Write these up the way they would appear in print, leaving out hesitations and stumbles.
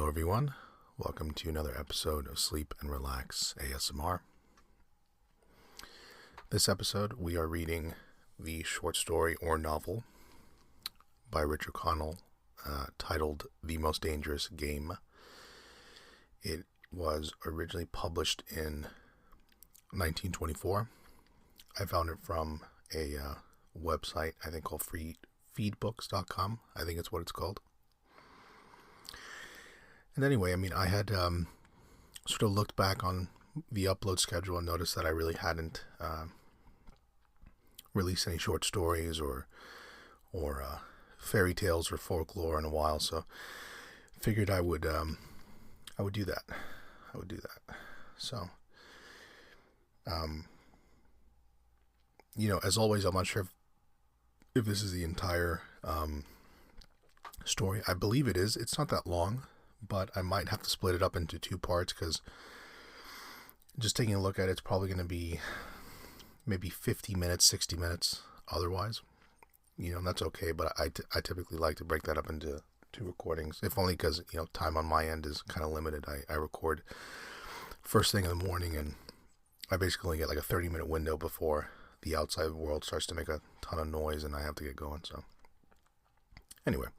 Hello everyone, welcome to another episode of Sleep and Relax ASMR. This episode we are reading the short story or novel by Richard Connell titled The Most Dangerous Game. It was originally published in 1924. I found it from a website I think called feedbooks.com. I think it's what it's called. And anyway, I had sort of looked back on the upload schedule and noticed that I really hadn't released any short stories or fairy tales or folklore in a while, so figured I would do that. So, as always, I'm not sure if this is the entire story. I believe it is. It's not that long, but I might have to split it up into two parts because just taking a look at it, it's probably going to be maybe 50 minutes, 60 minutes otherwise. And that's okay, but I typically like to break that up into two recordings, if only because, time on my end is kind of limited. I record first thing in the morning, and I basically get like a 30-minute window before the outside world starts to make a ton of noise and I have to get going. So anyway,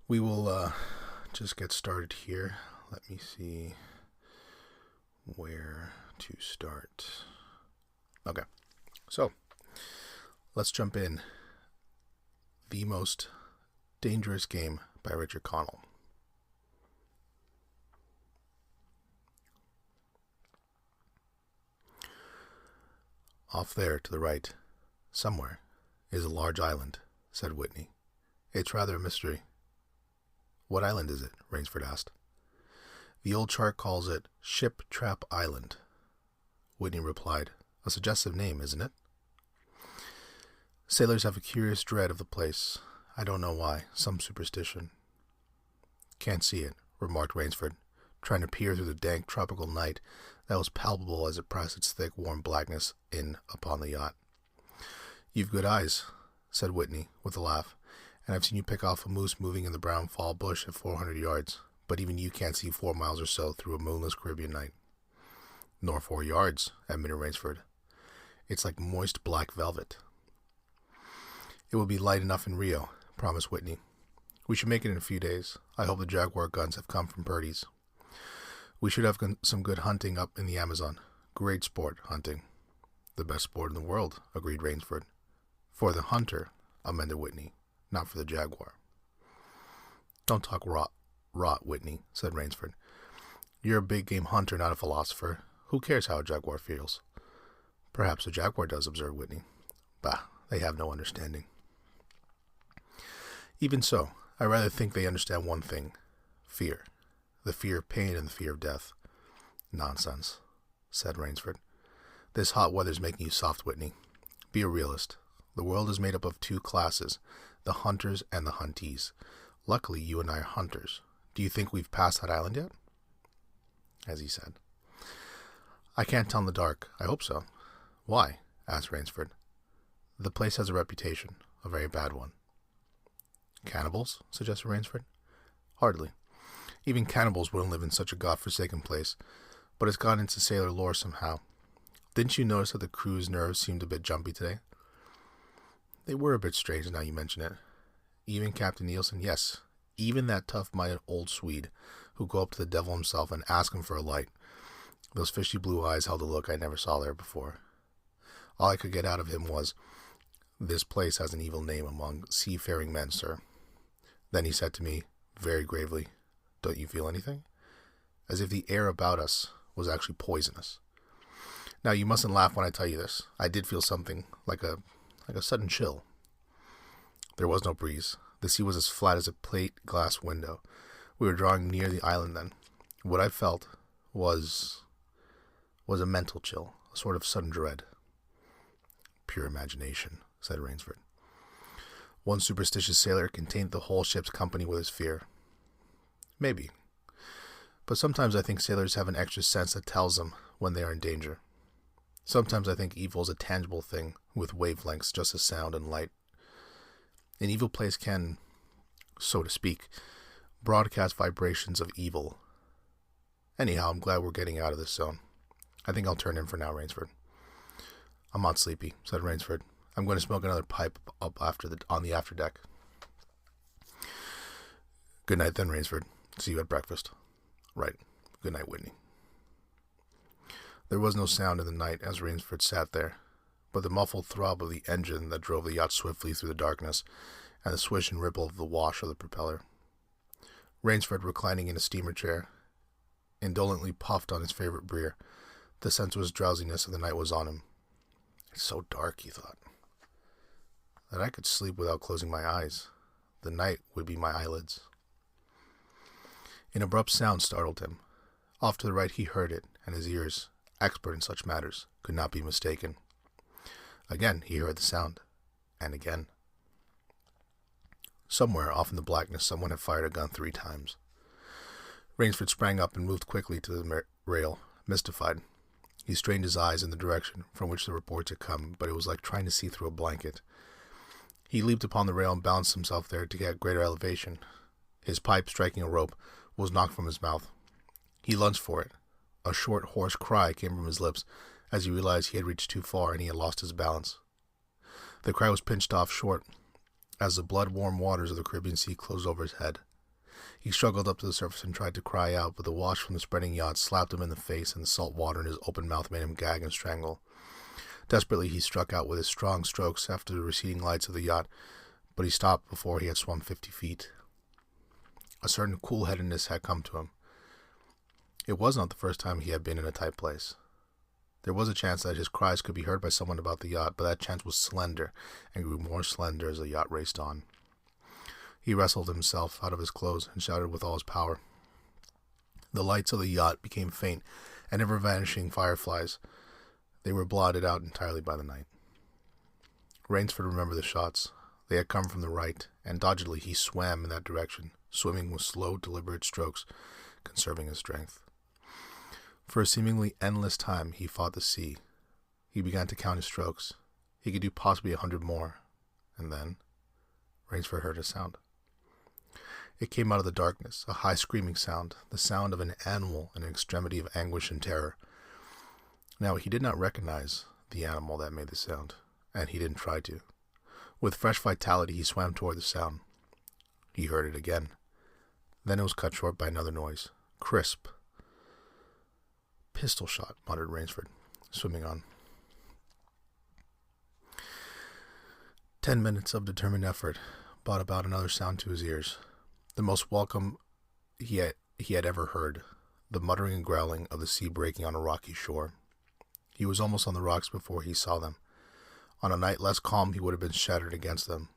we will just get started here. Let me see where to start. Okay, so let's jump in. The Most Dangerous Game by Richard Connell. Off there to the right, somewhere, is a large island, said Whitney. It's rather a mystery. What island is it? Rainsford asked. The old chart calls it Ship Trap Island, Whitney replied. A suggestive name, isn't it? Sailors have a curious dread of the place. I don't know why. Some superstition. Can't see it, remarked Rainsford, trying to peer through the dank tropical night that was palpable as it pressed its thick, warm blackness in upon the yacht. You've good eyes, said Whitney, with a laugh, and I've seen you pick off a moose moving in the brown fall bush at 400 yards, but even you can't see 4 miles or so through a moonless Caribbean night. Nor 4 yards, admitted Rainsford. It's like moist black velvet. It will be light enough in Rio, promised Whitney. We should make it in a few days. I hope the Jaguar guns have come from Purdy's. We should have some good hunting up in the Amazon. Great sport, hunting. The best sport in the world, agreed Rainsford. For the hunter, amended Whitney, not for the Jaguar. Don't talk rot, Whitney, said Rainsford. You're a big game hunter, not a philosopher. Who cares how a Jaguar feels? Perhaps a Jaguar does, observed Whitney. Bah, they have no understanding. Even so, I rather think they understand one thing. Fear. The fear of pain and the fear of death. Nonsense, said Rainsford. This hot weather's making you soft, Whitney. Be a realist. The world is made up of two classes, the hunters and the huntees. Luckily, you and I are hunters. Do you think we've passed that island yet? As he said. I can't tell in the dark. I hope so. Why? Asked Rainsford. The place has a reputation, a very bad one. Cannibals? Suggested Rainsford. Hardly. Even cannibals wouldn't live in such a god-forsaken place, but it's gone into sailor lore somehow. Didn't you notice that the crew's nerves seemed a bit jumpy today? They were a bit strange now you mention it. Even Captain Nielsen, yes, even that tough-minded old Swede who go up to the devil himself and ask him for a light. Those fishy blue eyes held a look I never saw there before. All I could get out of him was, "This place has an evil name among seafaring men, sir." Then he said to me, very gravely, "Don't you feel anything?" As if the air about us was actually poisonous. Now, you mustn't laugh when I tell you this. I did feel something, like a sudden chill. There was no breeze. The sea was as flat as a plate glass window. We were drawing near the island then. What I felt was a mental chill, a sort of sudden dread. Pure imagination, said Rainsford. One superstitious sailor can taint the whole ship's company with his fear. Maybe. But sometimes I think sailors have an extra sense that tells them when they are in danger. Sometimes I think evil is a tangible thing with wavelengths just as sound and light. An evil place can, so to speak, broadcast vibrations of evil. Anyhow, I'm glad we're getting out of this zone. I think I'll turn in for now, Rainsford. I'm not sleepy, said Rainsford. I'm going to smoke another pipe up on the afterdeck. Good night then, Rainsford. See you at breakfast. Right. Good night, Whitney. There was no sound in the night as Rainsford sat there, but the muffled throb of the engine that drove the yacht swiftly through the darkness, and the swish and ripple of the wash of the propeller. Rainsford, reclining in a steamer chair, indolently puffed on his favorite beer. The sensuous drowsiness of the night was on him. It's so dark, he thought, that I could sleep without closing my eyes. The night would be my eyelids. An abrupt sound startled him. Off to the right he heard it, and his ears, expert in such matters, could not be mistaken. Again he heard the sound, and again. Somewhere off in the blackness someone had fired a gun 3 times. Rainsford sprang up and moved quickly to the rail, mystified. He strained his eyes in the direction from which the reports had come, but it was like trying to see through a blanket. He leaped upon the rail and balanced himself there to get greater elevation. His pipe, striking a rope, was knocked from his mouth. He lunged for it. A short, hoarse cry came from his lips as he realized he had reached too far and he had lost his balance. The cry was pinched off short as the blood-warm waters of the Caribbean Sea closed over his head. He struggled up to the surface and tried to cry out, but the wash from the spreading yacht slapped him in the face, and the salt water in his open mouth made him gag and strangle. Desperately he struck out with his strong strokes after the receding lights of the yacht, but he stopped before he had swum 50 feet. A certain cool-headedness had come to him. It was not the first time he had been in a tight place. There was a chance that his cries could be heard by someone about the yacht, but that chance was slender and grew more slender as the yacht raced on. He wrestled himself out of his clothes and shouted with all his power. The lights of the yacht became faint and ever-vanishing fireflies. They were blotted out entirely by the night. Rainsford remembered the shots. They had come from the right, and doggedly he swam in that direction, swimming with slow, deliberate strokes, conserving his strength. For a seemingly endless time he fought the sea. He began to count his strokes. He could do possibly 100 more. And then Rainsford heard a sound. It came out of the darkness, a high screaming sound, the sound of an animal in an extremity of anguish and terror. Now he did not recognize the animal that made the sound, and he didn't try to. With fresh vitality he swam toward the sound. He heard it again. Then it was cut short by another noise. Crisp. Pistol shot, muttered Rainsford, swimming on. 10 minutes of determined effort brought about another sound to his ears, the most welcome he had ever heard, the muttering and growling of the sea breaking on a rocky shore. He was almost on the rocks before he saw them. On a night less calm he would have been shattered against them.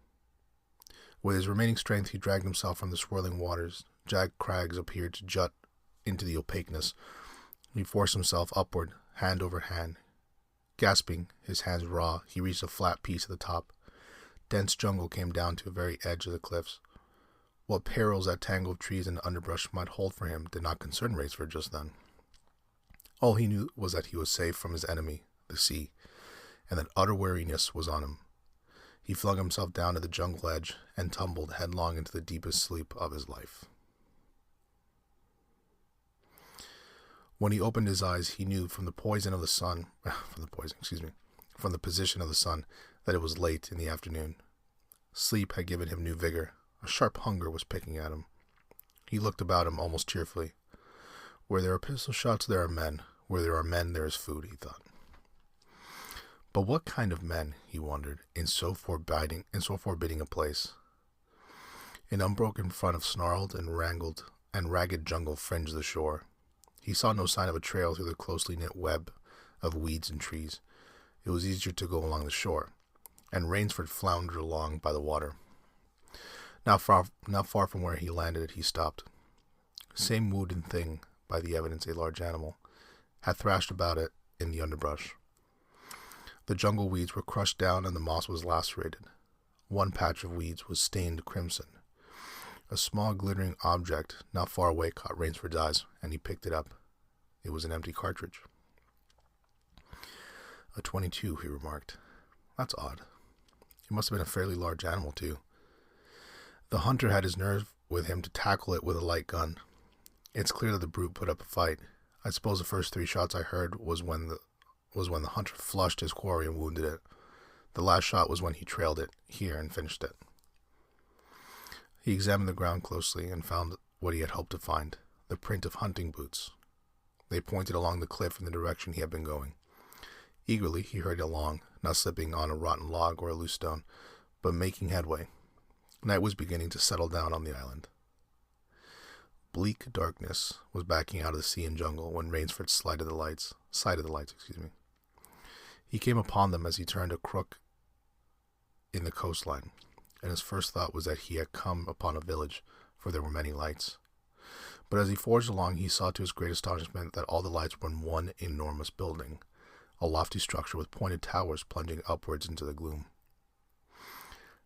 With his remaining strength he dragged himself from the swirling waters. Jagged crags appeared to jut into the opaqueness. He forced himself upward, hand over hand. Gasping, his hands raw, he reached a flat piece at the top. Dense jungle came down to the very edge of the cliffs. What perils that tangle of trees and underbrush might hold for him did not concern Rainsford just then. All he knew was that he was safe from his enemy, the sea, and that utter weariness was on him. He flung himself down to the jungle edge and tumbled headlong into the deepest sleep of his life. When he opened his eyes, he knew from the position of the sun, that it was late in the afternoon. Sleep had given him new vigor. A sharp hunger was picking at him. He looked about him almost cheerfully. Where there are pistol shots, there are men. Where there are men, there is food, he thought. But what kind of men, he wondered, in so forbidding a place? An unbroken front of snarled and ragged jungle fringed the shore. He saw no sign of a trail through the closely knit web of weeds and trees. It was easier to go along the shore, and Rainsford floundered along by the water. Not far from where he landed, he stopped. Same wooden thing, by the evidence a large animal, had thrashed about it in the underbrush. The jungle weeds were crushed down and the moss was lacerated. One patch of weeds was stained crimson. A small glittering object not far away caught Rainsford's eyes, and he picked it up. It was an empty cartridge. A .22, he remarked. That's odd. It must have been a fairly large animal, too. The hunter had his nerve with him to tackle it with a light gun. It's clear that the brute put up a fight. I suppose the first 3 shots I heard was when the hunter flushed his quarry and wounded it. The last shot was when he trailed it here and finished it. He examined the ground closely and found what he had hoped to find, the print of hunting boots. They pointed along the cliff in the direction he had been going. Eagerly he hurried along, not slipping on a rotten log or a loose stone, but making headway. Night was beginning to settle down on the island. Bleak darkness was backing out of the sea and jungle when Rainsford sighted the lights. He came upon them as he turned a crook in the coastline, and his first thought was that he had come upon a village, for there were many lights. But as he forged along, he saw to his great astonishment that all the lights were in one enormous building, a lofty structure with pointed towers plunging upwards into the gloom.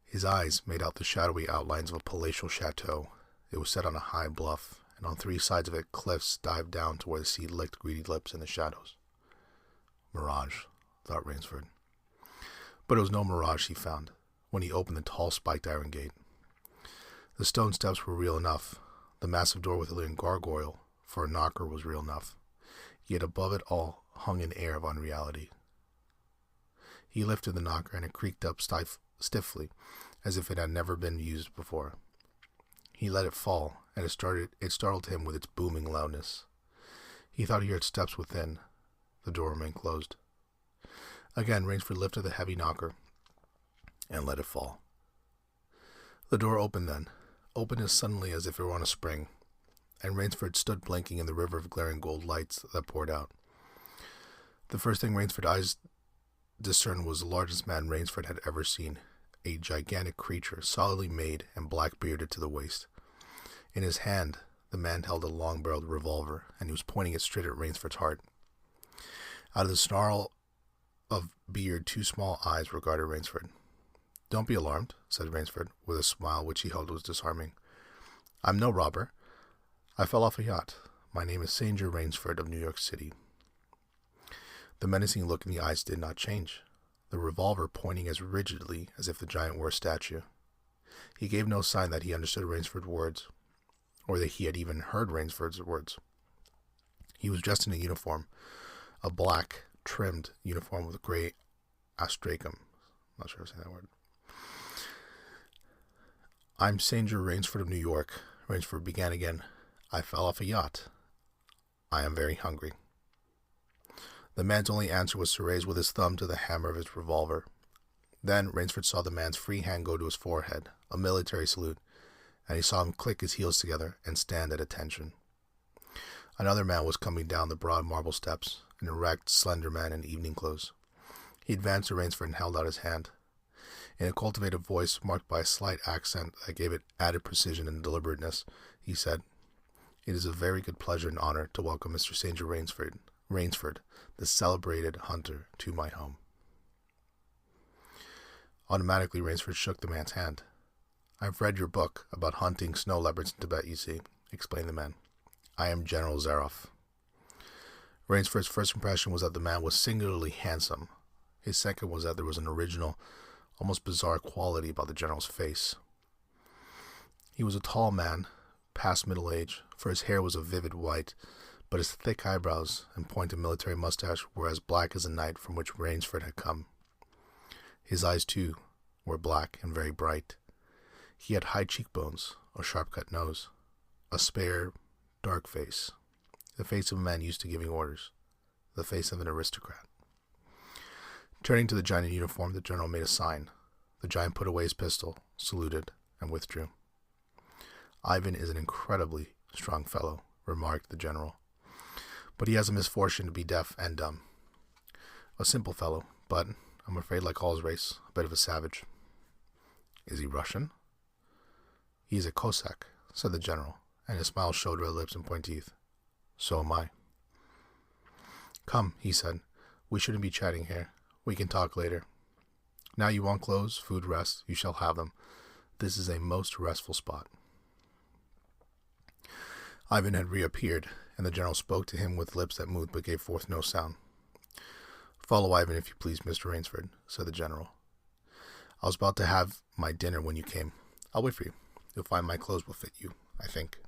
His eyes made out the shadowy outlines of a palatial chateau. It was set on a high bluff, and on 3 sides of it cliffs dived down to where the sea licked greedy lips in the shadows. Mirage, thought Rainsford. But it was no mirage he found when he opened the tall spiked iron gate. The stone steps were real enough. The massive door with a leaning gargoyle for a knocker was real enough. Yet above it all hung an air of unreality. He lifted the knocker and it creaked up stiffly, as if it had never been used before. He let it fall, and it startled him with its booming loudness. He thought he heard steps within. The door remained closed. Again, Rainsford lifted the heavy knocker and let it fall. The door opened as suddenly as if it were on a spring, and Rainsford stood blinking in the river of glaring gold lights that poured out. The first thing Rainsford's eyes discerned was the largest man Rainsford had ever seen, a gigantic creature, solidly made and black-bearded to the waist. In his hand, the man held a long-barreled revolver, and he was pointing it straight at Rainsford's heart. Out of the snarl of beard, 2 small eyes regarded Rainsford. "Don't be alarmed," said Rainsford, with a smile which he held was disarming. "I'm no robber. I fell off a yacht. My name is Sanger Rainsford of New York City." The menacing look in the eyes did not change, the revolver pointing as rigidly as if the giant were a statue. He gave no sign that he understood Rainsford's words, or that he had even heard Rainsford's words. He was dressed in a uniform, a black, trimmed uniform with a gray astracum. Not sure how to say that word. "I'm Sanger Rainsford of New York," Rainsford began again. "I fell off a yacht. I am very hungry." The man's only answer was to raise with his thumb to the hammer of his revolver. Then Rainsford saw the man's free hand go to his forehead, a military salute, and he saw him click his heels together and stand at attention. Another man was coming down the broad marble steps, an erect, slender man in evening clothes. He advanced to Rainsford and held out his hand. In a cultivated voice marked by a slight accent that gave it added precision and deliberateness, he said, "It is a very good pleasure and honor to welcome Mr. Sanger Rainsford, the celebrated hunter, to my home." Automatically, Rainsford shook the man's hand. "I've read your book about hunting snow leopards in Tibet, you see," explained the man. "I am General Zaroff." Rainsford's first impression was that the man was singularly handsome. His second was that there was an original, almost bizarre quality about the general's face. He was a tall man, past middle age, for his hair was a vivid white, but his thick eyebrows and pointed military mustache were as black as the night from which Rainsford had come. His eyes, too, were black and very bright. He had high cheekbones, a sharp-cut nose, a spare, dark face, the face of a man used to giving orders, the face of an aristocrat. Turning to the giant in uniform, the general made a sign. The giant put away his pistol, saluted, and withdrew. "Ivan is an incredibly strong fellow," remarked the general, "but he has a misfortune to be deaf and dumb. A simple fellow, but, I'm afraid like all his race, a bit of a savage." "Is he Russian?" "He is a Cossack," said the general, and his smile showed red lips and pointed teeth. "So am I." "Come," he said, "we shouldn't be chatting here. We can talk later. Now you want clothes, food, rest, you shall have them. This is a most restful spot." Ivan had reappeared, and the general spoke to him with lips that moved but gave forth no sound. "Follow Ivan, if you please, Mr. Rainsford," said the general. "I was about to have my dinner when you came. I'll wait for you. You'll find my clothes will fit you, I think.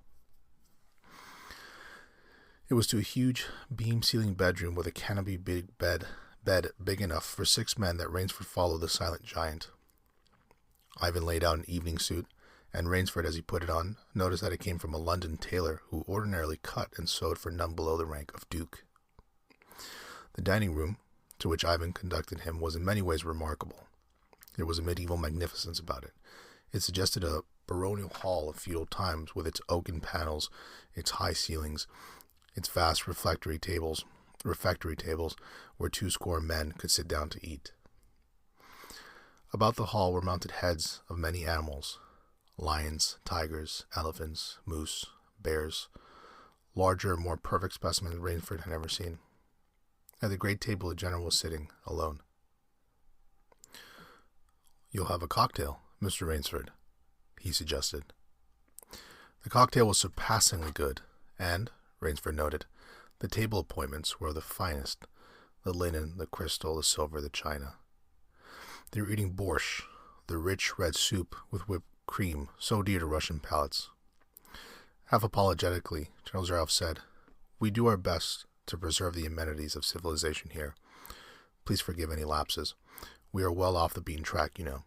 It was to a huge beam-ceiling bedroom with a canopy bed big enough for 6 men that Rainsford followed the silent giant. Ivan laid out an evening suit, and Rainsford, as he put it on, noticed that it came from a London tailor who ordinarily cut and sewed for none below the rank of duke. The dining room, to which Ivan conducted him, was in many ways remarkable. There was a medieval magnificence about it. It suggested a baronial hall of feudal times, with its oaken panels, its high ceilings, its vast refectory tables, where 20 men could sit down to eat. About the hall were mounted heads of many animals: lions, tigers, elephants, moose, bears, larger, more perfect specimens Rainsford had ever seen. At the great table the general was sitting, alone. "You'll have a cocktail, Mr. Rainsford," he suggested. The cocktail was surpassingly good, and, Rainsford noted, the table appointments were of the finest: the linen, the crystal, the silver, the china. They were eating borscht, the rich red soup with whipped cream, so dear to Russian palates. Half apologetically, General Zaroff said, "We do our best to preserve the amenities of civilization here. Please forgive any lapses. We are well off the beaten track, you know.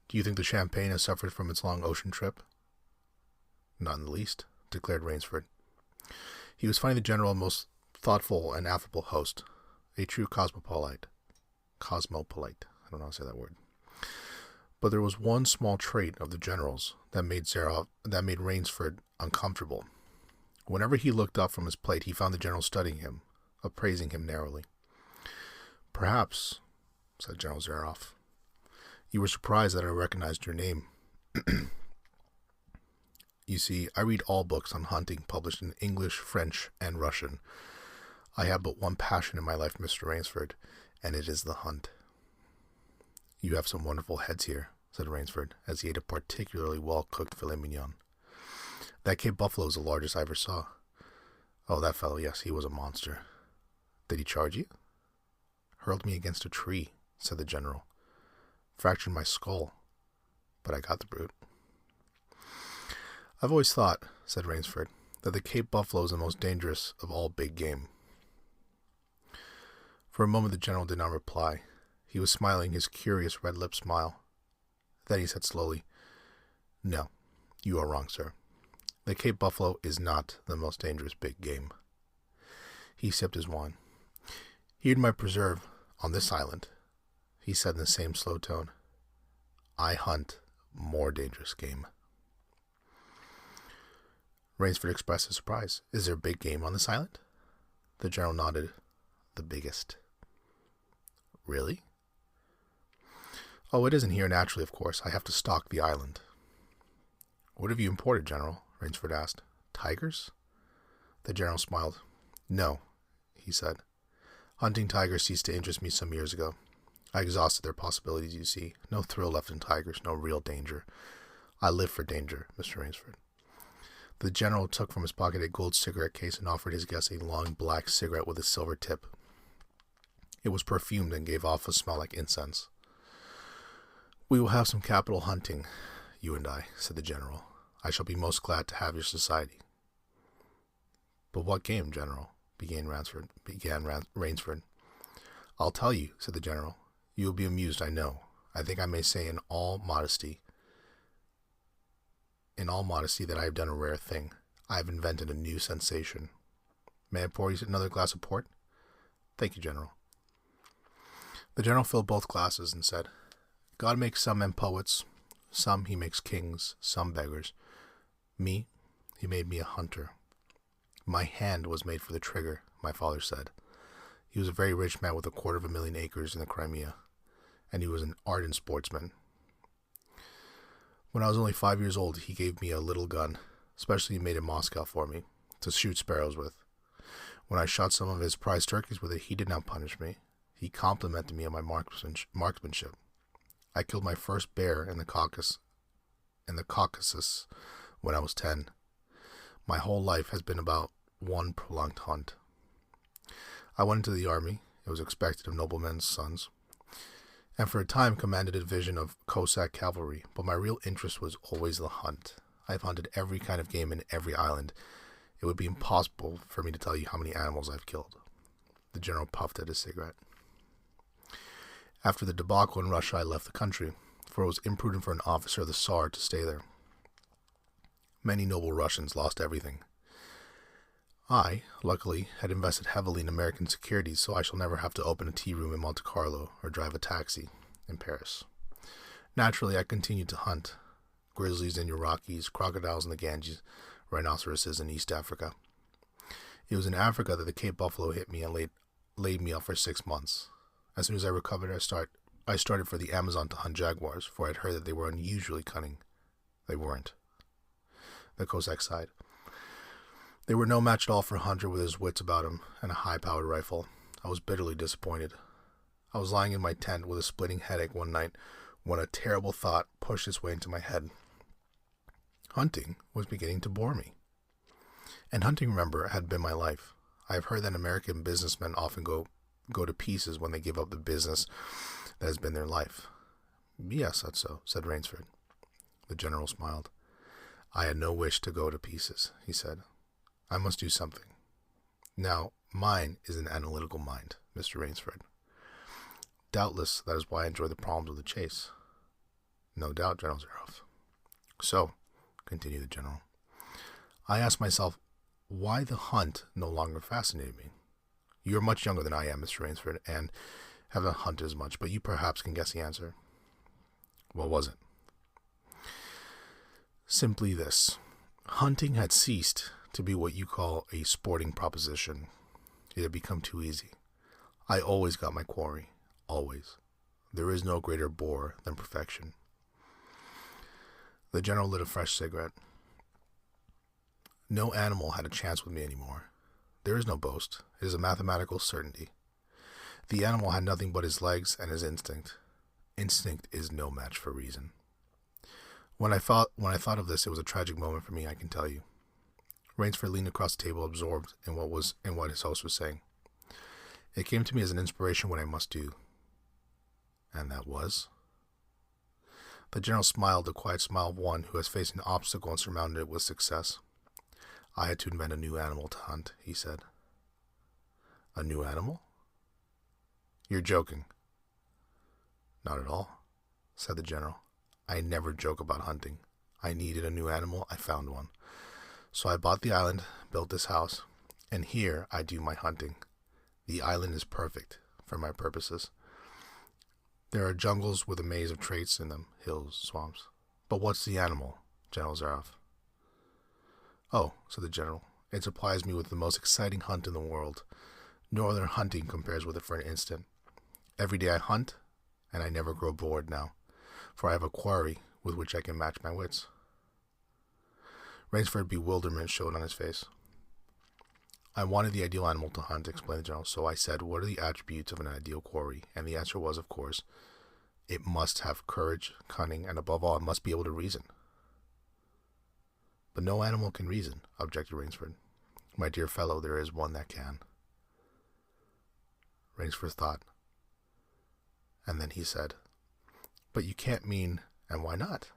Do you think the champagne has suffered from its long ocean trip?" "Not in the least," declared Rainsford. He was finding the general a most thoughtful and affable host, a true cosmopolite. I don't know how to say that word. But there was one small trait of the general's that made Rainsford uncomfortable. Whenever he looked up from his plate, he found the general studying him, appraising him narrowly. "Perhaps," said General Zaroff, "you were surprised that I recognized your name. You see, I read all books on hunting published in English, French, and Russian. I have but one passion in my life, Mr. Rainsford, and it is the hunt." "You have some wonderful heads here," said Rainsford, as he ate a particularly well-cooked filet mignon. "That Cape buffalo is the largest I ever saw." "Oh, that fellow, yes, he was a monster." "Did he charge you?" "Hurled me against a tree," said the general. "Fractured my skull, but I got the brute." "I've always thought," said Rainsford, "that the Cape buffalo is the most dangerous of all big game." For a moment the general did not reply. He was smiling his curious red-lipped smile. Then he said slowly, "No, you are wrong, sir. The Cape buffalo is not the most dangerous big game." He sipped his wine. "Here in my preserve, on this island," he said in the same slow tone, "I hunt more dangerous game." Rainsford expressed his surprise. "Is there big game on this island?" The general nodded. "The biggest." "Really?" "Oh, it isn't here naturally, of course. I have to stock the island." "What have you imported, General?" Rainsford asked. "Tigers?" The general smiled. "No," he said. "Hunting tigers ceased to interest me some years ago. I exhausted their possibilities, you see. No thrill left in tigers, no real danger. I live for danger, Mr. Rainsford." The general took from his pocket a gold cigarette case and offered his guest a long black cigarette with a silver tip. It was perfumed and gave off a smell like incense. "We will have some capital hunting, you and I," said the general. "I shall be most glad to have your society." "But what game, General?" began Rainsford. "I'll tell you," said the general. "You will be amused, I know. I think I may say in all modesty that I have done a rare thing. I have invented a new sensation. May I pour you another glass of port?" "Thank you, General." The general filled both glasses and said, "God makes some men poets, some he makes kings, some beggars. Me, he made me a hunter. My hand was made for the trigger," my father said. He was a very rich man with 250,000 acres in the Crimea, and he was an ardent sportsman. When I was only 5 years old, he gave me a little gun, specially made in Moscow for me, to shoot sparrows with. When I shot some of his prize turkeys with it, he did not punish me. He complimented me on my marksmanship. I killed my first bear in the Caucasus when I was 10. My whole life has been about one prolonged hunt. I went into the army. It was expected of noblemen's sons, and for a time commanded a division of Cossack cavalry, but my real interest was always the hunt. I've hunted every kind of game in every island. It would be impossible for me to tell you how many animals I've killed. The general puffed at his cigarette. After the debacle in Russia, I left the country, for it was imprudent for an officer of the Tsar to stay there. Many noble Russians lost everything. I, luckily, had invested heavily in American securities, so I shall never have to open a tea room in Monte Carlo or drive a taxi in Paris. Naturally, I continued to hunt. Grizzlies in your Rockies, crocodiles in the Ganges, rhinoceroses in East Africa. It was in Africa that the Cape buffalo hit me and laid me up for 6 months. As soon as I recovered, I started for the Amazon to hunt jaguars, for I had heard that they were unusually cunning. They weren't. The Cossack sighed. They were no match at all for a hunter with his wits about him and a high-powered rifle. I was bitterly disappointed. I was lying in my tent with a splitting headache one night when a terrible thought pushed its way into my head. Hunting was beginning to bore me. And hunting, remember, had been my life. I have heard that American businessmen often go to pieces when they give up the business that has been their life. Yes, that's so, said Rainsford. The general smiled. I had no wish to go to pieces, he said. I must do something. Now, mine is an analytical mind, Mr. Rainsford. Doubtless that is why I enjoy the problems of the chase. No doubt, General Zaroff. So, continued the general, I asked myself why the hunt no longer fascinated me. You are much younger than I am, Mr. Rainsford, and haven't hunted as much, but you perhaps can guess the answer. What was it? Simply this. Hunting had ceased to be what you call a sporting proposition. It had become too easy. I always got my quarry. Always. There is no greater bore than perfection. The general lit a fresh cigarette. No animal had a chance with me anymore. There is no boast. It is a mathematical certainty. The animal had nothing but his legs and his instinct. Instinct is no match for reason. When I thought of this, it was a tragic moment for me, I can tell you. Rainsford leaned across the table, absorbed in what his host was saying. It came to me as an inspiration what I must do. And that was? The general smiled, the quiet smile of one who has faced an obstacle and surmounted it with success. I had to invent a new animal to hunt, he said. A new animal? You're joking. Not at all, said the general. I never joke about hunting. I needed a new animal, I found one. So I bought the island, built this house, and here I do my hunting. The island is perfect for my purposes. There are jungles with a maze of traits in them, hills, swamps. But what's the animal, General Zaroff? Oh, said the general, it supplies me with the most exciting hunt in the world. No other hunting compares with it for an instant. Every day I hunt, and I never grow bored now, for I have a quarry with which I can match my wits. Rainsford's bewilderment showed on his face. I wanted the ideal animal to hunt, explained the general, so I said, what are the attributes of an ideal quarry? And the answer was, of course, it must have courage, cunning, and above all, it must be able to reason. But no animal can reason, objected Rainsford. My dear fellow, there is one that can. Rainsford thought. And then he said, but you can't mean, and why not?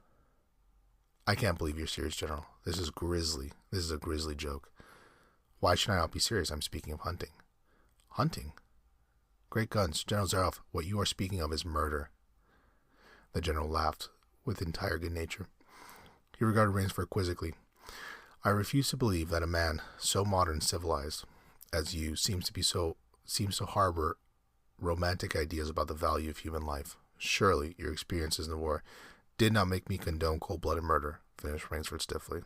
I can't believe you're serious, General. This is grisly. This is a grisly joke. Why should I not be serious? I'm speaking of hunting. Hunting? Great guns. General Zaroff, what you are speaking of is murder. The general laughed with entire good nature. He regarded Rainsford quizzically. I refuse to believe that a man so modern and civilized as you seems to harbor romantic ideas about the value of human life. Surely your experiences in the war did not make me condone cold-blooded murder, finished Rainsford stiffly.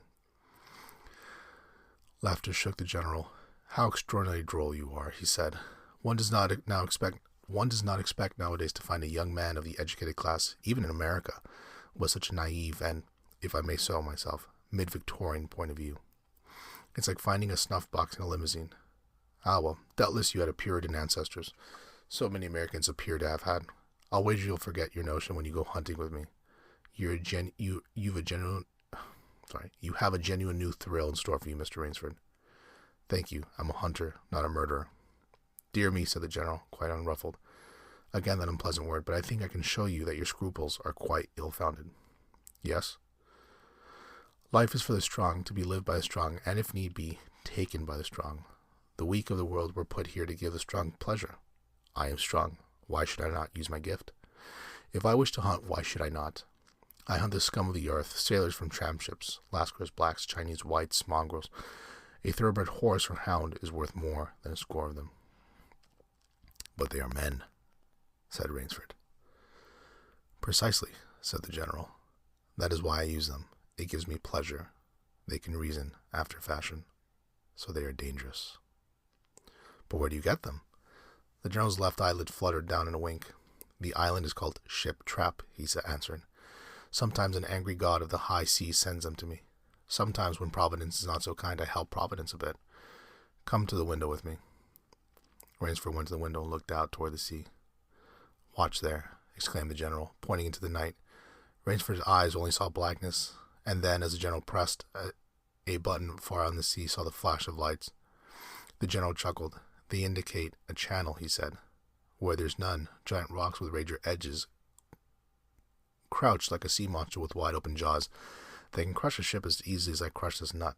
Laughter shook the general. How extraordinarily droll you are, he said. One does not expect nowadays to find a young man of the educated class, even in America, with such a naive and, if I may so myself, mid-Victorian point of view. It's like finding a snuff box in a limousine. Ah, well, doubtless you had a Puritan ancestors. So many Americans appear to have had. I'll wager you'll forget your notion when you go hunting with me. You have a genuine new thrill in store for you, Mr. Rainsford. Thank you. I'm a hunter, not a murderer. Dear me, said the general, quite unruffled. Again that unpleasant word, but I think I can show you that your scruples are quite ill-founded. Yes? Life is for the strong, to be lived by the strong, and if need be, taken by the strong. The weak of the world were put here to give the strong pleasure. I am strong. Why should I not use my gift? If I wish to hunt, why should I not? I hunt the scum of the earth, sailors from tramp ships, Lascars, blacks, Chinese, whites, mongrels. A thoroughbred horse or hound is worth more than a score of them. But they are men, said Rainsford. Precisely, said the general. That is why I use them. It gives me pleasure. They can reason after fashion, so they are dangerous. But where do you get them? The general's left eyelid fluttered down in a wink. The island is called Ship Trap, he answered. Sometimes an angry god of the high seas sends them to me. Sometimes when Providence is not so kind, I help Providence a bit. Come to the window with me. Rainsford went to the window and looked out toward the sea. Watch there, exclaimed the general, pointing into the night. Rainsford's eyes only saw blackness, and then, as the general pressed a button far out in the sea, saw the flash of lights. The general chuckled. They indicate a channel, he said. Where there's none, giant rocks with razor edges crouched like a sea monster with wide open jaws. They can crush a ship as easily as I crush this nut.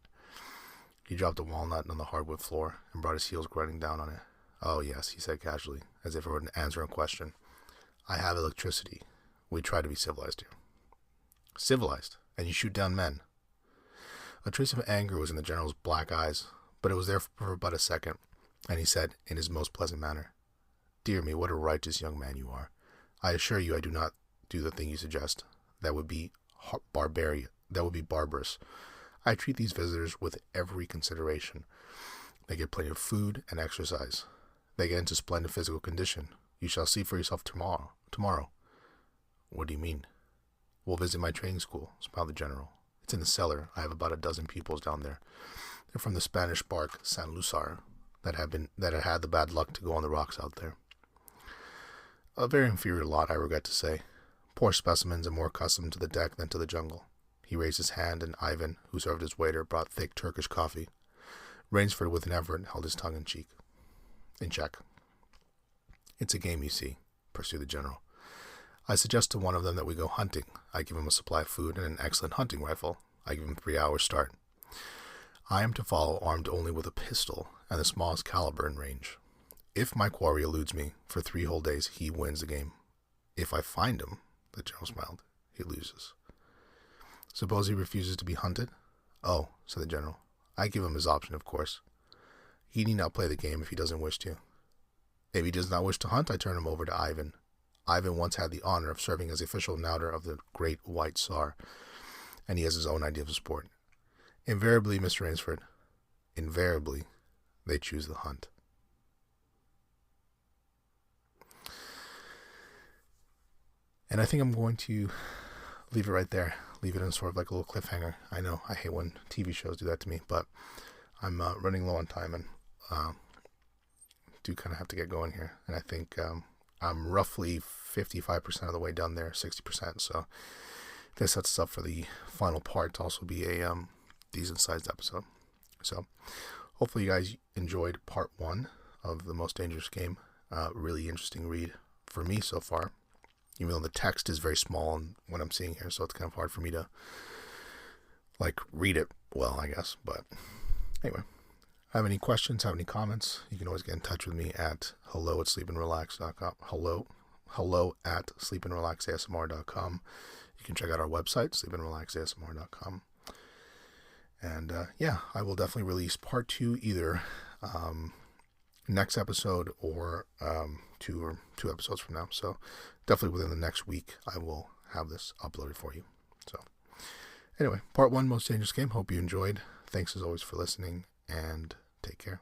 He dropped a walnut on the hardwood floor and brought his heels grinding down on it. Oh, yes, he said casually, as if it were an answer a question. I have electricity. We try to be civilized here. Civilized? And you shoot down men? A trace of anger was in the general's black eyes, but it was there for but a second, and he said, in his most pleasant manner, Dear me, what a righteous young man you are. I assure you I do not do the thing you suggest. That would be barbarian. That would be barbarous. I treat these visitors with every consideration. They get plenty of food and exercise. They get into splendid physical condition. You shall see for yourself tomorrow. What do you mean? We'll visit my training school, smiled the general. It's in the cellar. I have about a dozen pupils down there. They're from the Spanish bark San Lucar that had had the bad luck to go on the rocks out there. A very inferior lot, I regret to say. Poor specimens and more accustomed to the deck than to the jungle. He raised his hand, and Ivan, who served as waiter, brought thick Turkish coffee. Rainsford, with an effort, held his tongue in check. It's a game, you see, pursued the general. I suggest to one of them that we go hunting. I give him a supply of food and an excellent hunting rifle. I give him 3 hours' start. I am to follow armed only with a pistol and the smallest caliber in range. If my quarry eludes me for 3 whole days, he wins the game. If I find him, the general smiled, he loses. Suppose he refuses to be hunted? Oh, said the general. I give him his option, of course. He need not play the game if he doesn't wish to. If he does not wish to hunt, I turn him over to Ivan. Ivan once had the honor of serving as the official knouter of the great white Tsar, and he has his own idea of sport. Invariably, Mr. Rainsford, invariably, they choose the hunt. And I think I'm going to leave it right there. Leave it in sort of like a little cliffhanger. I know I hate when TV shows do that to me, but I'm running low on time and do kind of have to get going here. And I think I'm roughly 55% of the way done there, 60%. So this sets us up for the final part to also be a decent-sized episode. So hopefully you guys enjoyed part 1 of The Most Dangerous Game. Really interesting read for me so far. Even though the text is very small and what I'm seeing here, so it's kind of hard for me to read it well, I guess. But anyway, have any questions, have any comments, you can always get in touch with me at hello@sleepandrelax.com. hello@sleepandrelaxasmr.com. You can check out our website, sleepandrelaxasmr.com. And I will definitely release part 2 either next episode or 2 episodes from now. So definitely within the next week, I will have this uploaded for you. So anyway, part 1, Most Dangerous Game. Hope you enjoyed. Thanks as always for listening, and take care.